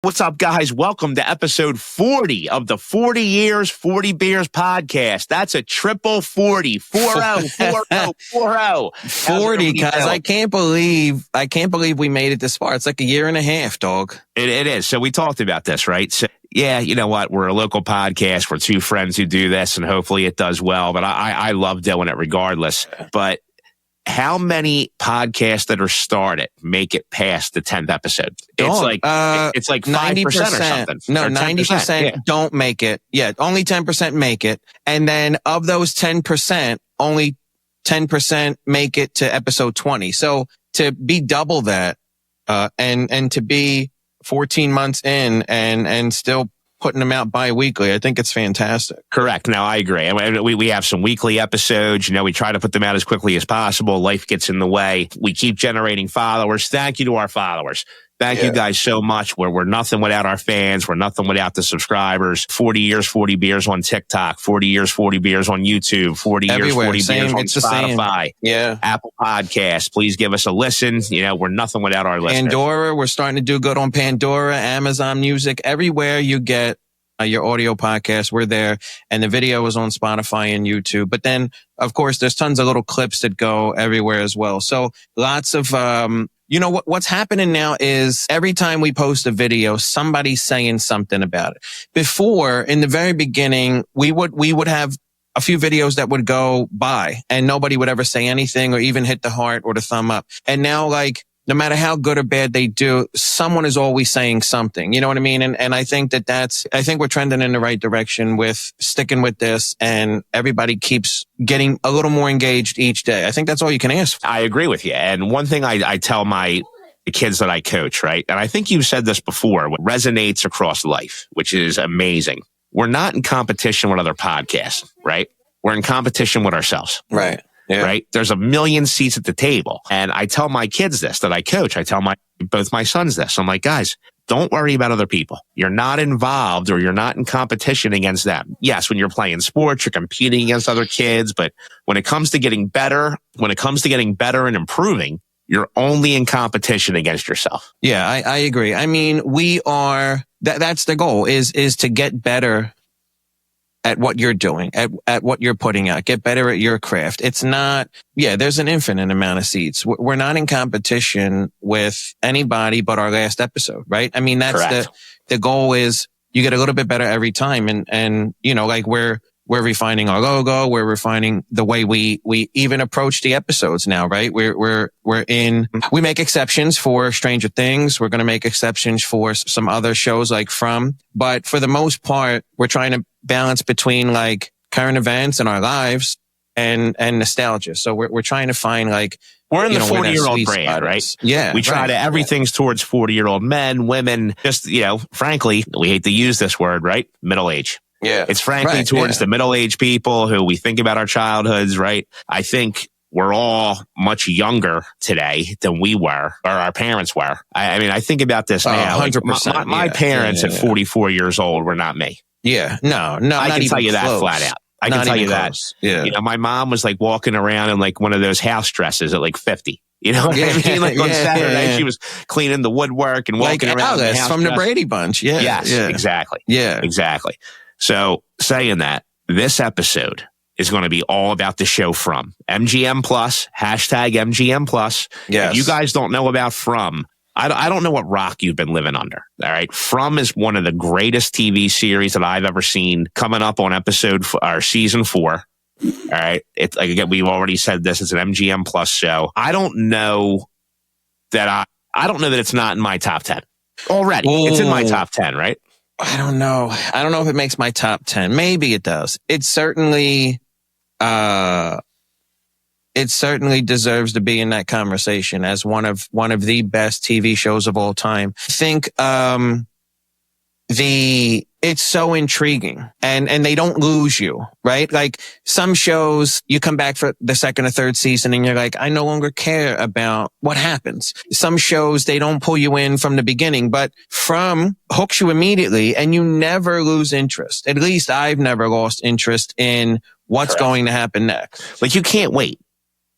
What's up, guys? Welcome to episode 40 of the 40 Years, 40 Beers podcast. That's a triple 40. 40, 40, 40. 40, guys. I can't believe we made it this far. It's like a year and a half, dog. It is. So we talked about this, right? So, yeah, you know what? We're a local podcast. We're two friends who do this, and hopefully it does well. But I love doing it regardless. But how many podcasts that are started make it past the 10th episode? It's like 5% or something. No, 90% don't make it. Yeah, only 10% make it. And then of those 10%, only 10% make it to episode 20. So to be double that, and to be 14 months in and still putting them out bi-weekly, I think it's fantastic. Correct. Now, I agree. I mean, we have some weekly episodes. You know, we try to put them out as quickly as possible. Life gets in the way. We keep generating followers. Thank you to our followers. Thank you guys so much. We're nothing without our fans. We're nothing without the subscribers. 40 years, 40 beers on TikTok. 40 years, 40 beers on YouTube. 40 years, Everywhere. 40 beers on It's Spotify. Yeah. Apple Podcasts. Please give us a listen. You know, we're nothing without our listeners. Pandora. We're starting to do good on Pandora, Amazon Music, everywhere you get your audio podcast, we're there. And the video is on Spotify and YouTube. But then, of course, there's tons of little clips that go everywhere as well. So lots of, what's happening now is every time we post a video, somebody's saying something about it. Before, in the very beginning, we would have a few videos that would go by and nobody would ever say anything or even hit the heart or the thumb up. And now, like, no matter how good or bad they do, someone is always saying something. You know what I mean? And I think I think we're trending in the right direction with sticking with this, and everybody keeps getting a little more engaged each day. I think that's all you can ask for. I agree with you. And one thing I tell the kids that I coach, right? And I think you've said this before, what resonates across life, which is amazing. We're not in competition with other podcasts, right? We're in competition with ourselves. Right. Yeah. Right? There's a million seats at the table. And I tell my kids this, that I coach. I tell both my sons this. I'm like, guys, don't worry about other people. You're not involved or you're not in competition against them. Yes, when you're playing sports, you're competing against other kids. But when it comes to getting better and improving, you're only in competition against yourself. Yeah, I agree. I mean, we are, that's the goal is to get better at what you're doing, at what you're putting out, get better at your craft. It's not, there's an infinite amount of seats. We're not in competition with anybody but our last episode, right? I mean, that's the goal is you get a little bit better every time. And, you know, like we're refining our logo. We're refining the way we even approach the episodes now, right? We make exceptions for Stranger Things. We're going to make exceptions for some other shows like but for the most part, we're trying to balance between like current events in our lives and nostalgia. So we're trying to find like, we're in the 40-year-old brand, right? Yeah. We try to, everything's towards 40-year-old men, women, just, frankly, we hate to use this word, right? Middle age. Yeah. It's frankly towards the middle-aged people who we think about our childhoods, right? I think we're all much younger today than we were, or our parents were. I mean, I think about this now. 100%. Like my parents at 44 years old were not me. Yeah. No. I can tell you that flat out. I can tell you that. Yeah. You know, my mom was like walking around in like one of those house dresses at like 50. You know what I mean? Like on Saturday night, she was cleaning the woodwork and walking around. Like Alice from the Brady Bunch. Yeah. Yes, exactly. Yeah. Exactly. So saying that, this episode is going to be all about the show From. MGM Plus, hashtag MGM Plus. Yes. If you guys don't know about From, I don't know what rock you've been living under. All right. From is one of the greatest TV series that I've ever seen, coming up on season 4. All right. It's like, again, we've already said this. It's an MGM Plus show. I don't know that it's not in my top 10 already. Ooh. It's in my top 10, right? I don't know. I don't know if it makes my top 10. Maybe it does. It certainly deserves to be in that conversation as one of the best TV shows of all time. I think, it's so intriguing and they don't lose you, right? Like some shows you come back for the second or third season and you're like, I no longer care about what happens. Some shows, they don't pull you in from the beginning, but From hooks you immediately and you never lose interest. At least I've never lost interest in what's going to happen next. Like you can't wait.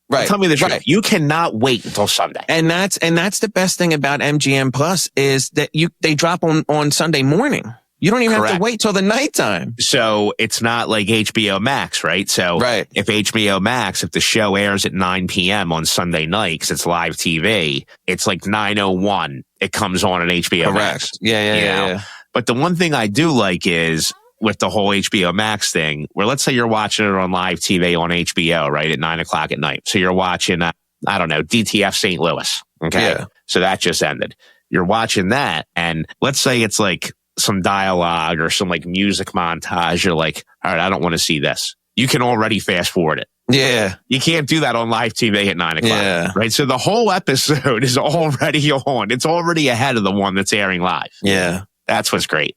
Right. Tell me the truth. You cannot wait until Sunday. And that's the best thing about MGM Plus is that they drop on Sunday morning. You don't even have to wait till the nighttime. So it's not like HBO Max, right? So if HBO Max, if the show airs at 9 p.m. on Sunday night, because it's live TV, it's like 9:01. It comes on HBO Max. Yeah. But the one thing I do like is with the whole HBO Max thing, where let's say you're watching it on live TV on HBO, right, at 9 o'clock at night. So you're watching, I don't know, DTF St. Louis. Okay. Yeah. So that just ended. You're watching that. And let's say it's like some dialogue or some like music montage. You're like, all right, I don't want to see this. You can already fast forward it. Yeah. You can't do that on live TV at 9 o'clock. Right. So the whole episode is already on. It's already ahead of the one that's airing live. Yeah. That's what's great.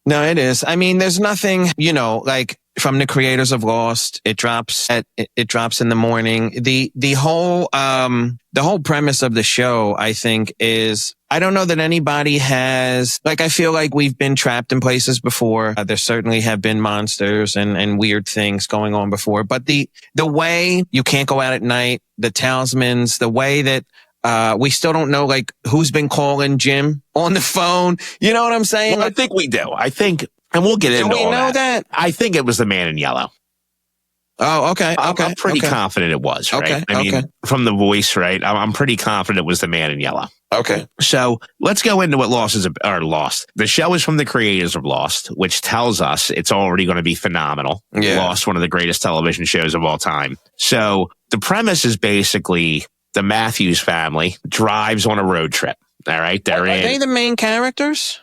No, it is. I mean, there's nothing, like from the creators of Lost, it drops in the morning. The whole premise of the show, I think, is, I don't know that anybody has, like, I feel like we've been trapped in places before. There certainly have been monsters and weird things going on before, but the way you can't go out at night, the talismans, the way that, we still don't know, like, who's been calling Jim on the phone. You know what I'm saying? Well, I think we do. And we'll get into all that. Do we know that? I think it was the man in yellow. Oh, okay. I'm pretty confident it was, right? I mean, from the voice, right? I'm pretty confident it was the man in yellow. Okay. So let's go into what Lost. The show is from the creators of Lost, which tells us it's already going to be phenomenal. Yeah. Lost, one of the greatest television shows of all time. So the premise is basically the Matthews family drives on a road trip. All right. Are they the main characters?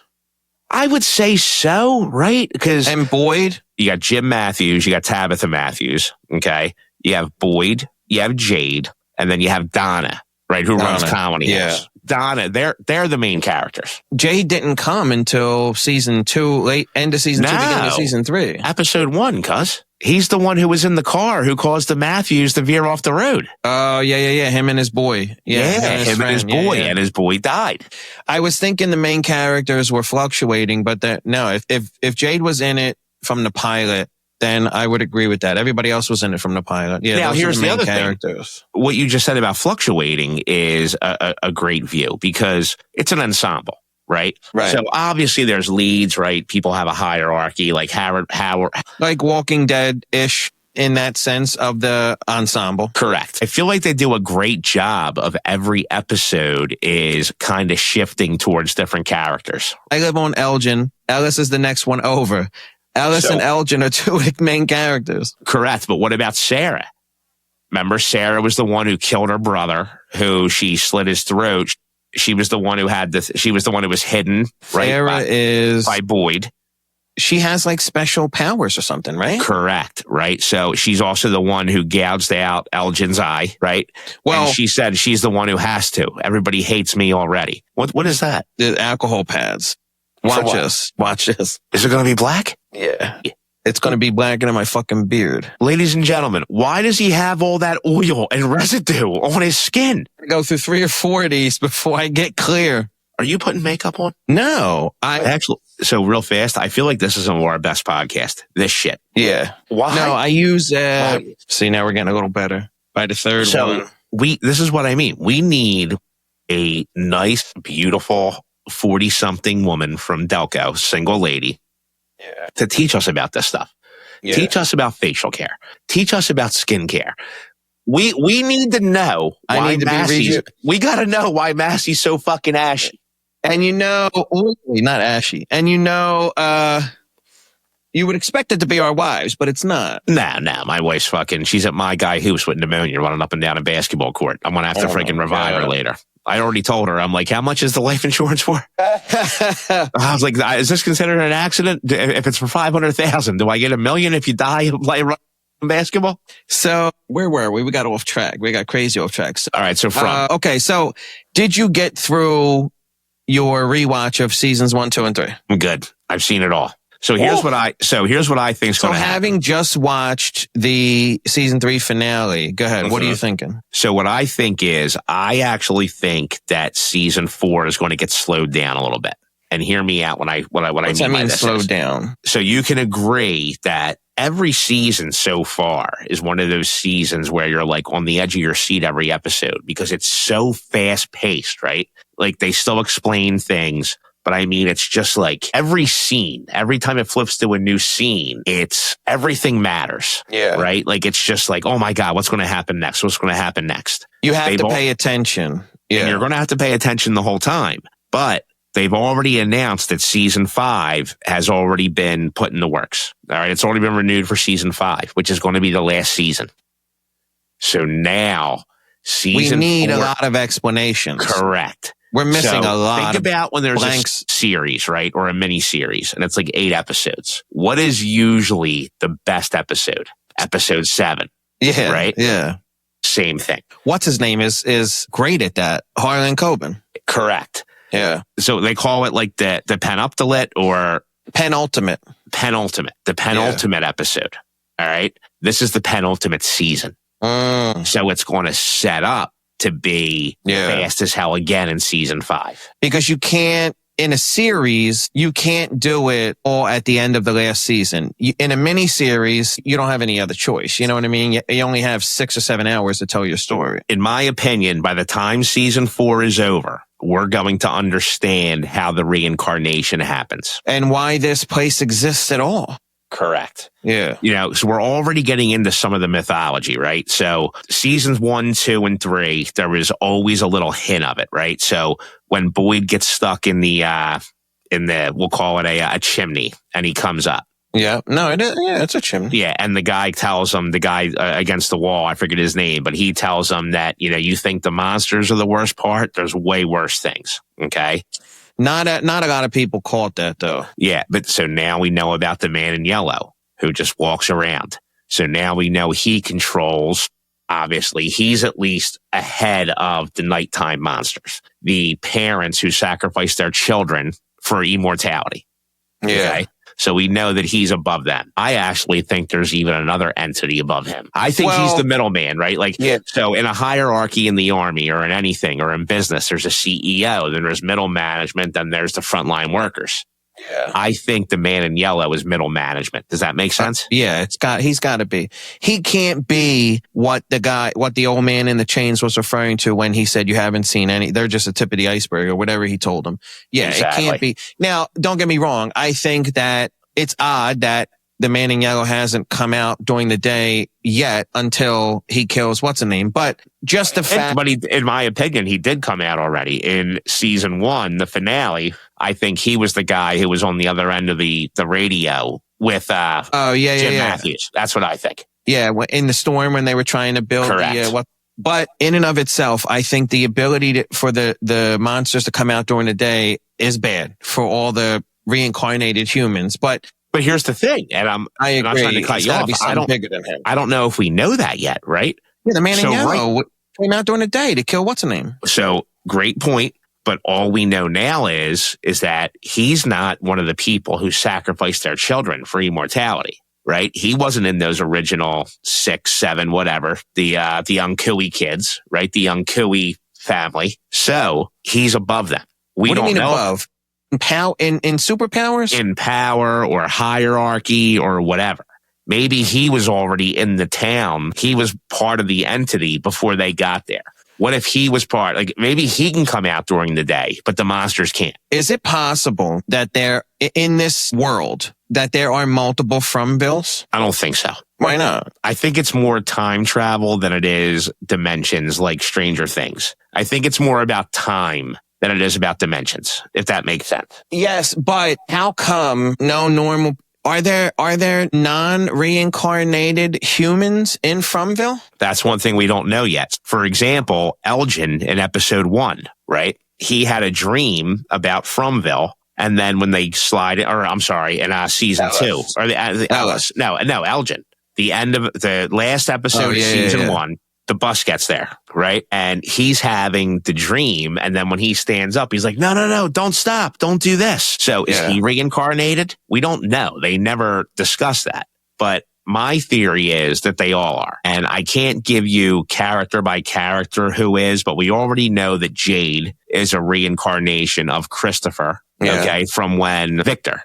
I would say so, right? And Boyd? You got Jim Matthews, you got Tabitha Matthews, okay? You have Boyd, you have Jade, and then you have Donna, right, who runs Comedy House. Donna, they're the main characters. Jade didn't come until season 2, end of season 2, beginning of season 3. Episode 1, cuz. He's the one who was in the car who caused the Matthews to veer off the road. Oh, yeah. Him and his boy. Him and his boy. And his boy died. I was thinking the main characters were fluctuating, but no, if Jade was in it from the pilot, then I would agree with that. Everybody else was in it from the pilot. Yeah, now, here's the other characters. Thing. What you just said about fluctuating is a great view because it's an ensemble. Right. So obviously there's leads, right? People have a hierarchy like Howard. Like Walking Dead-ish in that sense of the ensemble. Correct. I feel like they do a great job of every episode is kind of shifting towards different characters. I live on Elgin. Ellis is the next one over. Ellis and Elgin are two main characters. Correct. But what about Sarah? Remember, Sarah was the one who killed her brother, who she slit his throat. She was the one who she was the one who was hidden, right? Sarah by Boyd. She has like special powers or something, right? Correct, right? So she's also the one who gouged out Elgin's eye, right? Well, and she said she's the one who has to. Everybody hates me already. What is that? The alcohol pads. Watch this. Is it going to be black? Yeah. It's going to be blacking in my fucking beard. Ladies and gentlemen, why does he have all that oil and residue on his skin? I go through 3 or 4 of these before I get clear. Are you putting makeup on? No. So real fast, I feel like this is our best podcast. This shit. Yeah. Why? No, I use, see, now we're getting a little better by the third one. This is what I mean. We need a nice, beautiful 40-something woman from Delco, single lady. Yeah. To teach us about this stuff. Yeah. Teach us about facial care. Teach us about skincare. We need to know why Massey's. We got to know why Massey's so fucking ashy. And not ashy. And you would expect it to be our wives, but it's not. Nah. My wife's fucking. She's at my guy who's with pneumonia running up and down a basketball court. I'm gonna have to freaking revive her later. I already told her. I'm like, how much is the life insurance for? I was like, is this considered an accident? If it's for $500,000, do I get $1 million if you die playing basketball? So where were we? We got off track. We got crazy off track. All right. So okay. So did you get through your rewatch of seasons 1, 2, and 3? I'm good. I've seen it all. So here's what I think is going to happen. So having just watched the season 3 finale, go ahead. What are you thinking? So what I think is, I actually think that season 4 is going to get slowed down a little bit. And hear me out when I mean by this. Slowed down? So you can agree that every season so far is one of those seasons where you're like on the edge of your seat every episode because it's so fast paced, right? Like they still explain things, but I mean, it's just like every scene, every time it flips to a new scene, it's everything matters. Yeah. Right? Like it's just like, oh my God, what's going to happen next? What's going to happen next? You have to pay attention. Yeah. And you're going to have to pay attention the whole time. But they've already announced that season 5 has already been put in the works. All right. It's already been renewed for season 5, which is going to be the last season. So now season we need 4, a lot of explanations. Correct. We're missing a lot. Think about when there's blanks. A series, right? Or a mini series, and it's like 8 episodes. What is usually the best episode? Episode 7. Yeah. Right? Yeah. Same thing. What's his name is great at that. Harlan Coben. Correct. Yeah. So they call it like the penultimate or penultimate. The penultimate episode. All right. This is the penultimate season. So it's going to set up to be fast as hell again in season 5. Because you can't, in a series, you can't do it all at the end of the last season. In a mini series, you don't have any other choice. You know what I mean? You only have 6 or 7 hours to tell your story. In my opinion, by the time season 4 is over, we're going to understand how the reincarnation happens. And why this place exists at all. Correct. Yeah. You know, so we're already getting into some of the mythology, right? So seasons 1, 2, and 3, there was always a little hint of it, right? So when Boyd gets stuck in the we'll call it a chimney, and he comes up. Yeah. No, it is. Yeah, it's a chimney. Yeah. And the guy tells him, against the wall, I forget his name, but he tells him that, you know, you think the monsters are the worst part. There's way worse things. Okay. Not a lot of people caught that though. Yeah. But so now we know about the man in yellow who just walks around. So now we know he controls, obviously, he's at least ahead of the nighttime monsters, the parents who sacrificed their children for immortality. Yeah. Okay? So we know that he's above them. I actually think there's even another entity above him. I think he's the middleman, right? Like, so in a hierarchy in the army or in anything or in business, there's a CEO, then there's middle management, then there's the frontline workers. Yeah. I think the man in yellow is middle management. Does that make sense? Yeah, he's got to be. He can't be what the old man in the chains was referring to when he said you haven't seen any. They're just a tip of the iceberg or whatever he told them. Yeah, exactly. It can't be. Now, don't get me wrong. I think that it's odd that the man in yellow hasn't come out during the day yet until he kills what's the name. But just the fact. But in my opinion, he did come out already in season 1, the finale. I think he was the guy who was on the other end of the radio with Jim Matthews. That's what I think. Yeah, in the storm when they were trying to build but in and of itself, I think the ability for the monsters to come out during the day is bad for all the reincarnated humans. But here's the thing, and I agree. I'm not trying to cut you off. Bigger than him. I don't know if we know that yet, right? Yeah, the man in yellow came out during the day to kill what's the name. So great point. But all we know now is that he's not one of the people who sacrificed their children for immortality, right? He wasn't in those original 6, 7, whatever, the Unkui kids, right? The Unkui family. So he's above them. What do you mean above? In superpowers? In power or hierarchy or whatever. Maybe he was already in the town. He was part of the entity before they got there. What if he was part, like maybe he can come out during the day, but the monsters can't. Is it possible that in this world, that there are multiple Fromvilles? I don't think so. Why not? I think it's more time travel than it is dimensions like Stranger Things. I think it's more about time than it is about dimensions, if that makes sense. Yes, but how come no normal... Are there non-reincarnated humans in Fromville? That's one thing we don't know yet. For example, Elgin in episode 1, right? He had a dream about Fromville, and then when they in season 2, or Elgin. The end of the last episode of season 1. The bus gets there, right? And he's having the dream. And then when he stands up, he's like, no, don't stop. Don't do this. So is he reincarnated? We don't know. They never discuss that. But my theory is that they all are. And I can't give you character by character who is, but we already know that Jade is a reincarnation of Christopher, Yeah. Okay, from when Victor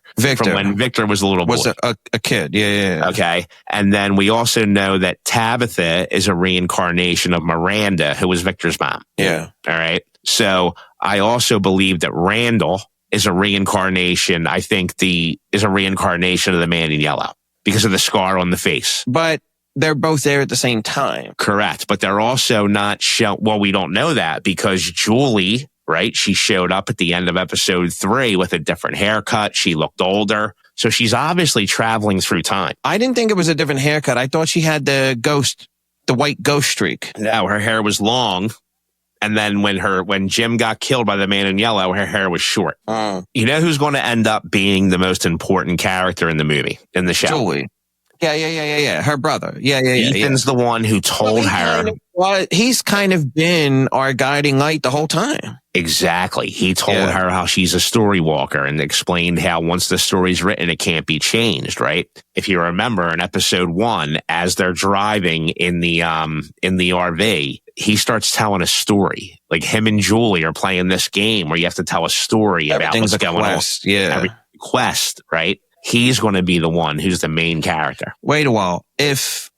was a little boy. Was a kid. Yeah. Okay. And then we also know that Tabitha is a reincarnation of Miranda, who was Victor's mom. Yeah. All right. So I also believe that Randall is a reincarnation. I think is a reincarnation of the man in yellow because of the scar on the face. But they're both there at the same time. Correct. But they're also not shown. Well, we don't know that because Julie, right? She showed up at the end of episode 3 with a different haircut. She looked older. So she's obviously traveling through time. I didn't think it was a different haircut. I thought she had the white ghost streak. No, her hair was long. And then when Jim got killed by the man in yellow, her hair was short. You know who's going to end up being the most important character in the movie, in the show? Julie. Yeah. Her brother. Yeah. Ethan's the one who told her. He's kind of been our guiding light the whole time. Exactly. He told her how she's a story walker and explained how once the story's written, it can't be changed, right? If you remember in episode 1, as they're driving in the RV, he starts telling a story. Like him and Julie are playing this game where you have to tell a story about what's going on. Yeah. Every quest, right? He's going to be the one who's the main character. Wait a while. If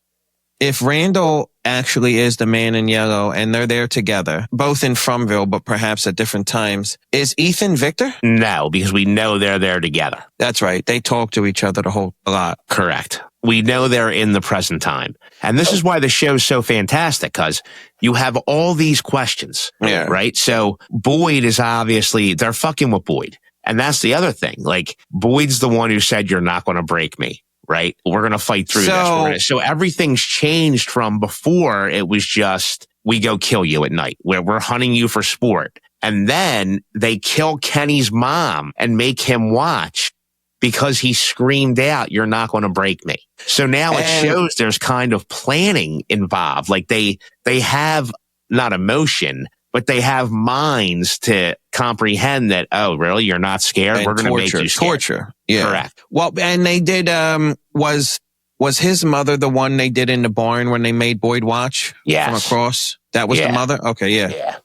Randall actually is the man in yellow and they're there together, both in Fromville, but perhaps at different times, is Ethan Victor? No, because we know they're there together. That's right. They talk to each other a lot. Correct. We know they're in the present time. And this is why the show's so fantastic, because you have all these questions, right? So Boyd is obviously, they're fucking with Boyd. And that's the other thing. Like, Boyd's the one who said, you're not going to break me, right? We're going to fight through this. So everything's changed from before. It was just, we go kill you at night, where we're hunting you for sport. And then they kill Kenny's mom and make him watch because he screamed out, you're not going to break me. So now it shows there's kind of planning involved. Like they have not emotion, but they have minds to comprehend that, oh, really? You're not scared? We're going to make you scared. Torture. Yeah. Correct. Well, and they did, was his mother the one they did in the barn when they made Boyd watch from across? That was the mother? Okay, yeah.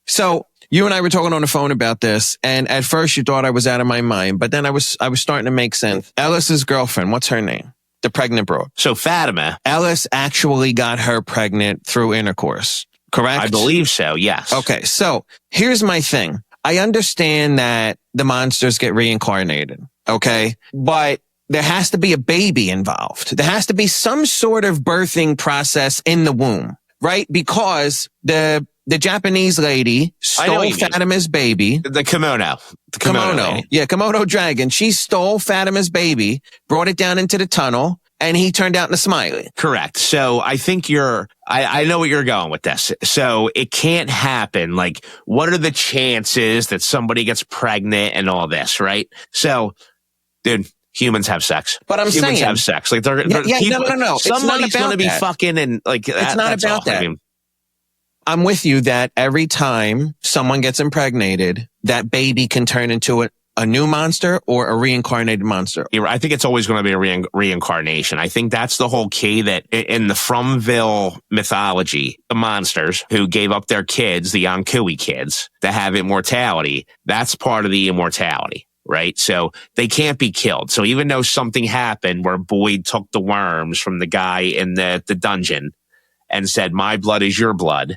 So you and I were talking on the phone about this, and at first you thought I was out of my mind, but then I was starting to make sense. Ellis's girlfriend, what's her name? The pregnant broad. So Fatima. Ellis actually got her pregnant through intercourse. Correct? I believe so, yes. Okay, so here's my thing. I understand that the monsters get reincarnated, okay? But there has to be a baby involved. There has to be some sort of birthing process in the womb, right? Because the Japanese lady stole Fatima's baby. The kimono. The kimono. Yeah, kimono dragon. She stole Fatima's baby, brought it down into the tunnel, and he turned out in a smiley. Correct. So I think I know what you're going with this. So it can't happen. Like, what are the chances that somebody gets pregnant and all this, right? So, dude, humans have sex. But humans have sex. Like, they're no. Somebody's going to be fucking and like, it's not about that. I'm with you that every time someone gets impregnated, that baby can turn into a new monster or a reincarnated monster. I think it's always going to be a reincarnation. I think that's the whole key, that in the Fromville mythology, the monsters who gave up their kids, the Ankui kids, to have immortality, that's part of the immortality, right? So they can't be killed. So even though something happened where Boyd took the worms from the guy in the dungeon and said, my blood is your blood,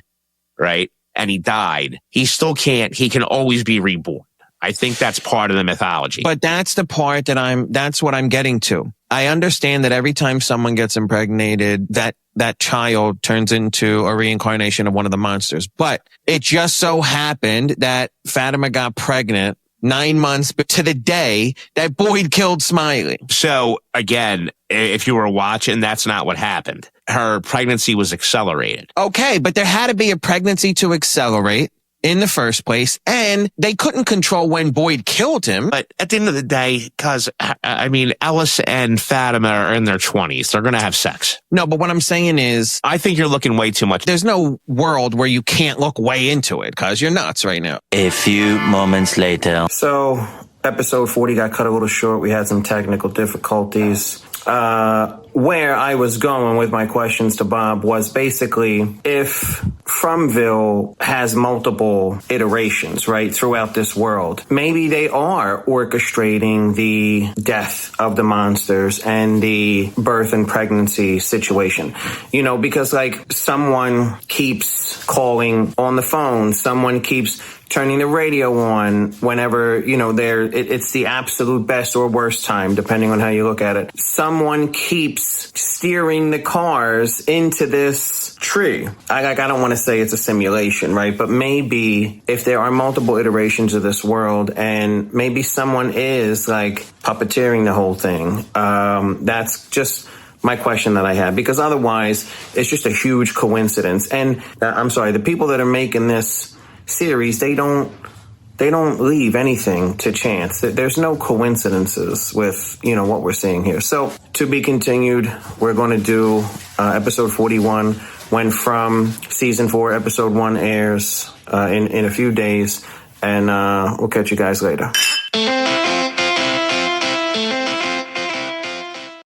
right? And he died, he still can't, he can always be reborn. I think that's part of the mythology. But that's the part that's what I'm getting to. I understand that every time someone gets impregnated, that child turns into a reincarnation of one of the monsters. But it just so happened that Fatima got pregnant 9 months to the day that Boyd killed Smiley. So again, if you were watching, that's not what happened. Her pregnancy was accelerated. Okay, but there had to be a pregnancy to accelerate in the first place, and they couldn't control when Boyd killed him. But at the end of the day, because, I mean, Ellis and Fatima are in their 20s. They're going to have sex. No, but what I'm saying is, I think you're looking way too much. There's no world where you can't look way into it, because you're nuts right now. A few moments later. So, episode 40 got cut a little short. We had some technical difficulties. Where I was going with my questions to Bob was basically, if Fromville has multiple iterations, right, throughout this world. Maybe they are orchestrating the death of the monsters and the birth and pregnancy situation, you know, because like someone keeps calling on the phone, someone keeps turning the radio on whenever, you know, it's the absolute best or worst time, depending on how you look at it. Someone keeps steering the cars into this tree. I don't want to say it's a simulation, right? But maybe if there are multiple iterations of this world and maybe someone is like puppeteering the whole thing, that's just my question that I have, because otherwise it's just a huge coincidence. And I'm sorry, the people that are making this series, they don't leave anything to chance. There's no coincidences with, you know, what we're seeing here. So to be continued, we're going to do episode 41 when From season 4 episode 1 airs in a few days, and we'll catch you guys later.